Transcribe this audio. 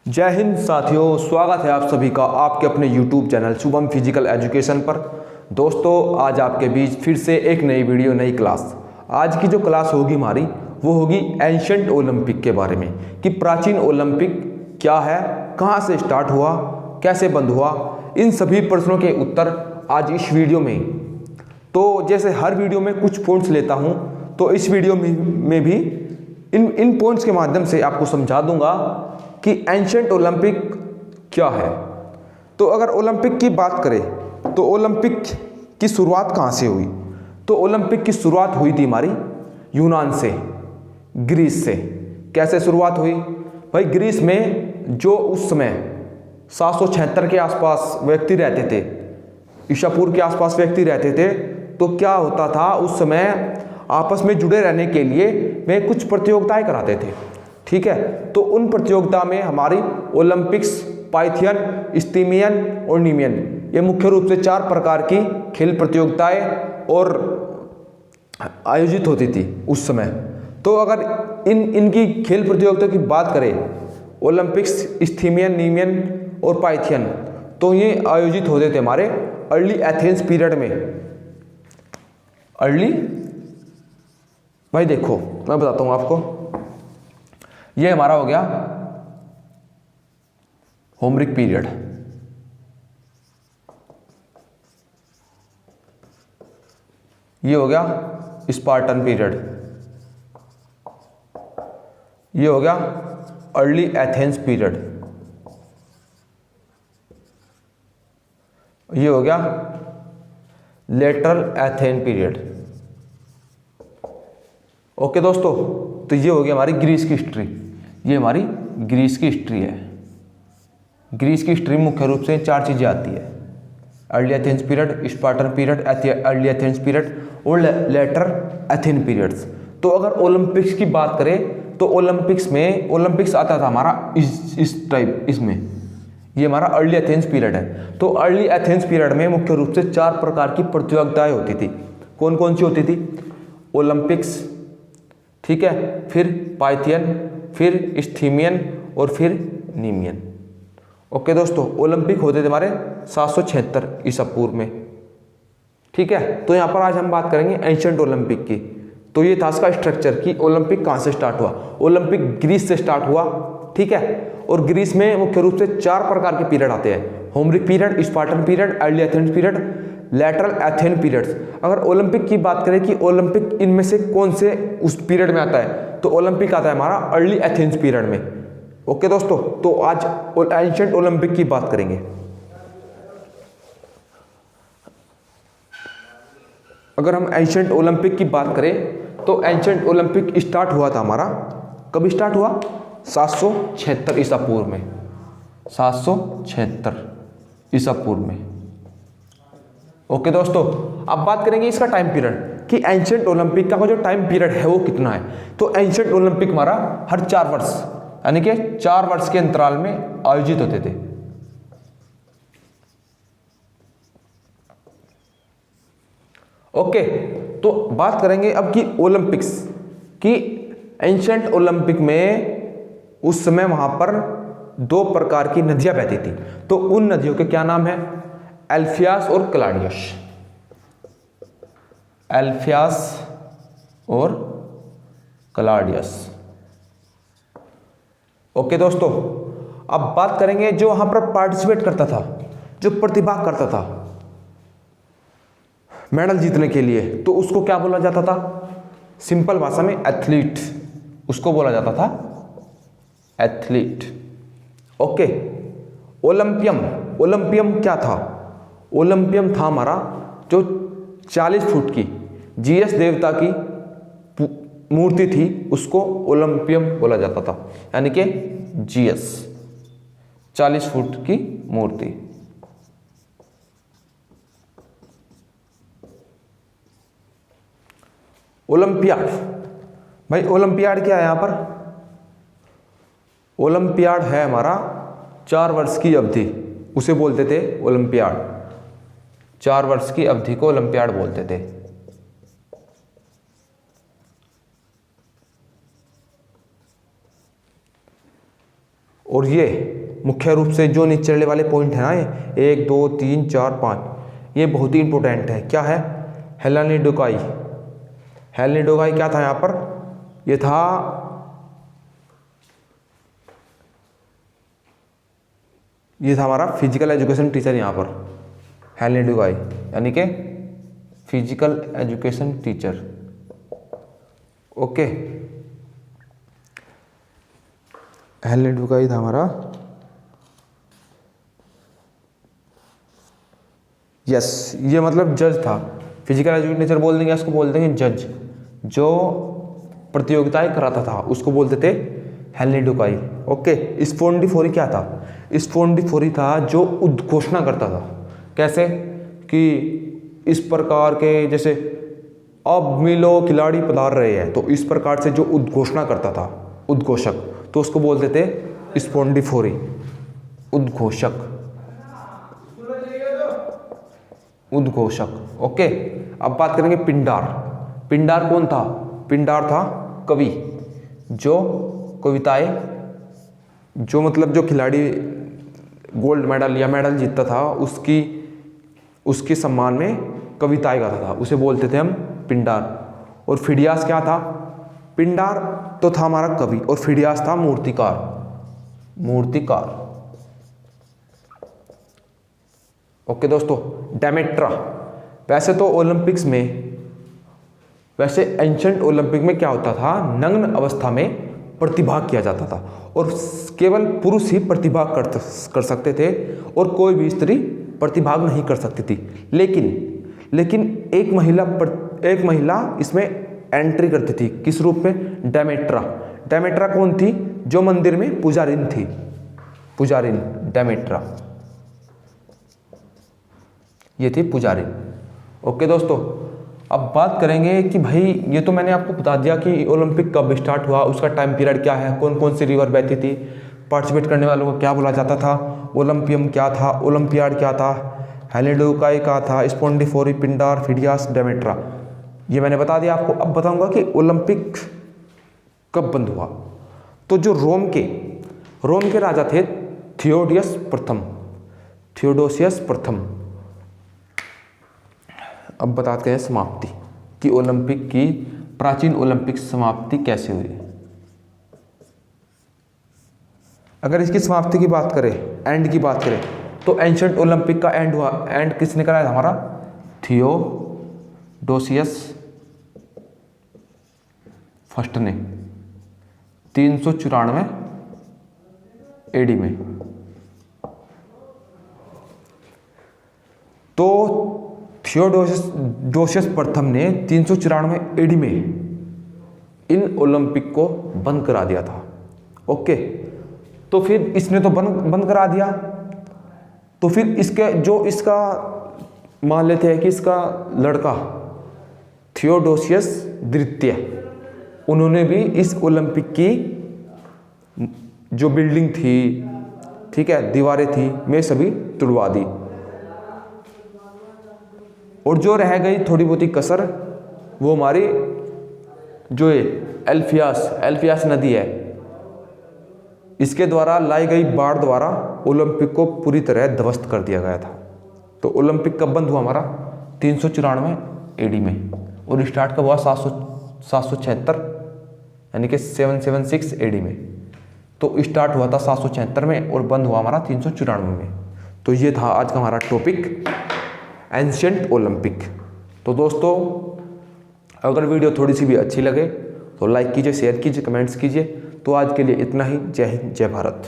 जय हिंद साथियों, स्वागत है आप सभी का आपके अपने YouTube channel Shubham physical education पर। दोस्तों, आज आपके बीच फिर से एक नई वीडियो, नई क्लास। आज की जो क्लास होगी हमारी वो होगी एंशंट ओलंपिक के बारे में कि प्राचीन ओलंपिक क्या है, कहाँ से स्टार्ट हुआ, कैसे बंद हुआ, इन सभी प्रश्नों के उत्तर आज इस वीडियो में। तो जैसे हर वीडियो में कुछ पॉइंट्स लेता हूँ, तो इस वीडियो में भी इन पॉइंट्स के माध्यम से आपको समझा दूंगा कि एंशंट ओलंपिक क्या है। तो अगर ओलंपिक की बात करें तो ओलंपिक की शुरुआत कहाँ से हुई? तो ओलंपिक की शुरुआत हुई थी हमारी यूनान से, ग्रीस से। कैसे शुरुआत हुई भाई? ग्रीस में जो उस समय 776 के आसपास व्यक्ति रहते थे, ईसा पूर्व के आसपास व्यक्ति रहते थे, तो क्या होता था उस समय आपस में जुड़े रहने के लिए वे कुछ प्रतियोगिताएं कराते थे। ठीक है, तो उन प्रतियोगिता में हमारी ओलंपिक्स, पाइथियन, स्टीमियन और नीमियन, ये मुख्य रूप से 4 प्रकार की खेल प्रतियोगिताएं और आयोजित होती थी उस समय। तो अगर इनकी खेल प्रतियोगिता की बात करें, ओलंपिक्स, स्टीमियन, नीमियन और पाइथियन, तो ये आयोजित होते थे हमारे अर्ली एथेंस पीरियड में। अर्ली भाई देखो, मैं बताता हूँ आपको, ये हमारा हो गया होमरिक पीरियड, ये हो गया स्पार्टन पीरियड, ये हो गया अर्ली एथेंस पीरियड, ये हो गया लेटरल एथेन पीरियड। ओके दोस्तों, तो ये हो गया हमारी ग्रीस की हिस्ट्री। ये हमारी ग्रीस की हिस्ट्री है। ग्रीस की हिस्ट्री में मुख्य रूप से 4 चीज़ें आती है: early Athens period, Spartan period, early Athens period और लेटर एथेन पीरियड्स। तो अगर ओलंपिक्स की बात करें तो ओलंपिक्स आता था हमारा इस टाइप, इसमें ये हमारा अर्ली एथेंस पीरियड है। तो अर्ली एथेंस पीरियड में मुख्य रूप से 4 प्रकार की प्रतियोगिताएं होती थी। कौन कौन सी होती थी? ओलंपिक्स, ठीक है, फिर पाइथियन, फिर स्टीमियन और फिर नीमियन। ओके दोस्तों, ओलंपिक होते थे हमारे 776 ईसा पूर्व में। ठीक है, तो यहाँ पर आज हम बात करेंगे एंशंट ओलंपिक की। तो ये था इसका स्ट्रक्चर कि ओलंपिक कहाँ से स्टार्ट हुआ। ओलंपिक ग्रीस से स्टार्ट हुआ, ठीक है, और ग्रीस में मुख्य रूप से 4 प्रकार के पीरियड आते हैं: Homeric period, Spartan period, early Athens period, lateral ethane periods. अगर ओलंपिक की बात करें कि ओलंपिक इनमें से कौन से उस पीरियड में आता है, तो ओलंपिक आता है हमारा अर्ली एथेंस पीरियड में। ओके दोस्तों, तो आज एंशंट ओलंपिक की बात करेंगे। अगर हम एंशंट ओलंपिक की बात करें तो एंशंट ओलंपिक स्टार्ट हुआ था हमारा, कब स्टार्ट हुआ? 776 ईसा पूर्व में। 776 ईसा पूर्व में। ओके दोस्तों, अब बात करेंगे इसका टाइम पीरियड कि एंशंट ओलंपिक का जो टाइम पीरियड है वो कितना है। तो एंशंट ओलंपिक हमारा हर 4 वर्ष, यानी कि 4 वर्ष के अंतराल में आयोजित होते थे। ओके, तो बात करेंगे अब कि ओलंपिक्स की। एंशंट ओलंपिक में उस समय वहां पर 2 प्रकार की नदियां बहती थी। तो उन नदियों के क्या नाम है? एल्फियास और क्लाडियस। एल्फियास और क्लाडियस। ओके दोस्तों, अब बात करेंगे जो वहां पर पार्टिसिपेट करता था, जो प्रतिभाग करता था मेडल जीतने के लिए, तो उसको क्या बोला जाता था? सिंपल भाषा में एथलीट, उसको बोला जाता था एथलीट। ओके, ओलंपियम। ओलंपियम क्या था? ओलंपियम था हमारा जो 40 फुट की जीएस देवता की मूर्ति थी, उसको ओलंपियम बोला जाता था, यानी कि जीएस 40 फुट की मूर्ति। ओलंपियाड भाई, ओलंपियाड क्या है यहां पर? ओलंपियाड है हमारा 4 वर्ष की अवधि, उसे बोलते थे ओलंपियाड। 4 वर्ष की अवधि को ओलंपियाड बोलते थे। और ये मुख्य रूप से जो नीचे वाले पॉइंट है ना, ये 1 2 3 4 5, ये बहुत ही इंपॉर्टेंट है। क्या है? हेलेनिडोकाई। हेलेनिडोकाई क्या था यहाँ पर? ये था हमारा फिजिकल एजुकेशन टीचर यहाँ पर, हेलेनिडोकाई यानी कि फिजिकल एजुकेशन टीचर। ओके, हेलेनिडोकाई था हमारा। यस, ये मतलब जज था। फिजिकल एजुकेशन टीचर बोल देंगे, इसको बोल देंगे जज। जो प्रतियोगिताएं कराता था उसको बोलते थे हेलेनिडोकाई। ओके, स्पोंडिफोरी क्या था? स्पोंडिफोरी था जो उद्घोषणा करता था। कैसे? कि इस प्रकार के, जैसे अब मिलो खिलाड़ी पधार रहे हैं, तो इस प्रकार से जो उद्घोषणा करता था, उद्घोषक, तो उसको बोलते थे स्पोंडिफोरी, उद्घोषक, उद्घोषक। ओके, अब बात करेंगे पिंडार। पिंडार कौन था? पिंडार था कवि, जो कविताएं, जो मतलब जो खिलाड़ी गोल्ड मेडल या मेडल जीतता था उसके सम्मान में कविताएं गाता था, उसे बोलते थे हम पिंडार। और फिडियास क्या था? पिंडार तो था हमारा कवि और फिडियास था मूर्तिकार, मूर्तिकार। ओके दोस्तों, डेमेट्रा। वैसे तो ओलंपिक्स में, वैसे एंशंट ओलंपिक में क्या होता था? नग्न अवस्था में प्रतिभाग किया जाता था और केवल पुरुष ही प्रतिभाग कर सकते थे और कोई भी स्त्री प्रतिभाग नहीं कर सकती थी। लेकिन एक महिला इसमें एंट्री करती थी। किस रूप में? डेमेट्रा। डेमेट्रा कौन थी? जो मंदिर में पुजारिन थी, पुजारिन, डेमेट्रा, ये थी पुजारिन। ओके दोस्तों, अब बात करेंगे कि भाई ये तो मैंने आपको बता दिया कि ओलंपिक कब स्टार्ट हुआ, उसका टाइम पीरियड क्या है, कौन कौन सी रिवर बहती थी, पार्टिसिपेट करने वालों को क्या बोला जाता था, ओलंपियम क्या था, ओलंपियाड क्या था, हेलेनिडोकाई क्या था, स्पोंडिफोरी, पिंडार, फिडियास, डेमेट्रा, ये मैंने बता दिया आपको। अब बताऊंगा कि ओलंपिक कब बंद हुआ। तो जो रोम के राजा थे थियोडोसियस प्रथम। अब बताते हैं समाप्ति कि ओलंपिक की, प्राचीन ओलंपिक समाप्ति कैसे हुई। अगर इसकी समाप्ति की बात करें, एंड की बात करें, तो एंशंट ओलंपिक का एंड हुआ। एंड किसने कराया था? हमारा थियोडोसियस फर्स्ट ने 394 एडी में। तो थियोडोसियस प्रथम ने 394 एडी में इन ओलंपिक को बंद करा दिया था। ओके, तो फिर इसने तो बंद करा दिया, तो फिर इसका मान लेते हैं कि इसका लड़का थियोडोसियस द्वितीय, उन्होंने भी इस ओलंपिक की जो बिल्डिंग थी, ठीक है, दीवारें थी, मैं सभी तुड़वा दी। और जो रह गई थोड़ी बहुत ही कसर, वो हमारी जो एल्फियास नदी है, इसके द्वारा लाई गई बाढ़ द्वारा ओलंपिक को पूरी तरह ध्वस्त कर दिया गया था। तो ओलंपिक कब बंद हुआ? हमारा 394 एडी में। और स्टार्ट कब हुआ? 776 यानी कि 776 एडी में। तो स्टार्ट हुआ था 776 में और बंद हुआ हमारा 394 में। तो ये था आज का हमारा टॉपिक, एंशिएंट ओलंपिक। तो दोस्तों, अगर वीडियो थोड़ी सी भी अच्छी लगे तो लाइक कीजिए, शेयर कीजिए, कमेंट्स कीजिए। तो आज के लिए इतना ही। जय हिंद, जय भारत।